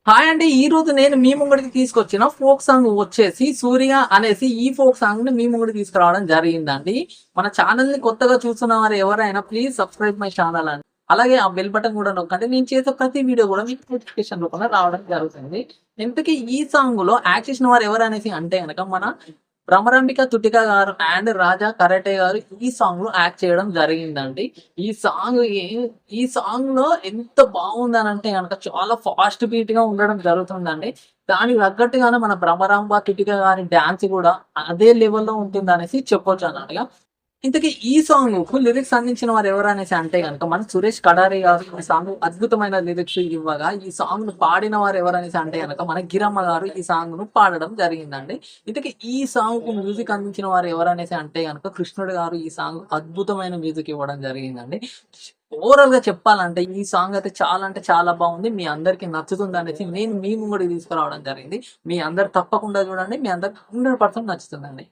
Hi అండి. ఈ రోజు నేను మీ ముంగడికి తీసుకొచ్చిన ఫోక్ సాంగ్ వచ్చేసి 'సూర్య' అనేసి ఈ ఫోక్ సాంగ్ ని మీ ముంగడికి తీసుకురావడం జరిగిందండి. మన ఛానల్ ని కొత్తగా చూస్తున్న వారు ఎవరైనా ప్లీజ్ సబ్స్క్రైబ్ మై ఛానల్ అండి. అలాగే ఆ బెల్ బటన్ కూడా నొక్కండి. నేను చేసే ప్రతి వీడియో కూడా మీకు నోటిఫికేషన్ రూపంలో రావడం జరుగుతుంది. ఇంతకీ ఈ సాంగ్ లో యాక్ట్ చేసిన వారు ఎవరనేసి అంటే గనక మన భ్రమరాంబిక తుటిక గారు అండ్ రాజా కరాటే గారు ఈ సాంగ్ లో యాక్ట్ చేయడం జరిగిందండి. ఈ సాంగ్ ఈ సాంగ్ లో ఎంత బాగుందనంటే గనక చాలా ఫాస్ట్ బీట్ గా ఉండడం జరుగుతుందండి. దానికి తగ్గట్టుగానే మన భ్రమరాంబ తుటిక గారి డాన్స్ కూడా అదే లెవెల్లో ఉంటుంది అనేసి చెప్పొచ్చు అన్నట్టుగా. ఇంతకీ ఈ సాంగ్ కు లిరిక్స్ అందించిన వారు ఎవరు అనేసి అంటే గనుక మన సురేష్ కడారి గారు ఈ సాంగ్ అద్భుతమైన లిరిక్స్ ఇవ్వగా, ఈ సాంగ్ ను పాడిన వారు ఎవరనేసి అంటే గనక మన గిరమ్మ గారు ఈ సాంగ్ ను పాడడం జరిగిందండి. ఇంతకీ ఈ సాంగ్ కు మ్యూజిక్ అందించిన వారు ఎవరనేసి అంటే గనక కృష్ణుడు గారు ఈ సాంగ్ అద్భుతమైన మ్యూజిక్ ఇవ్వడం జరిగిందండి. ఓవరాల్ గా చెప్పాలంటే ఈ సాంగ్ అయితే చాలా అంటే చాలా బాగుంది. మీ అందరికి నచ్చుతుంది అనేసి నేను మీ ముంగడికి తీసుకురావడం జరిగింది. మీ అందరు తప్పకుండా చూడండి. మీ అందరికి 100% నచ్చుతుందండి.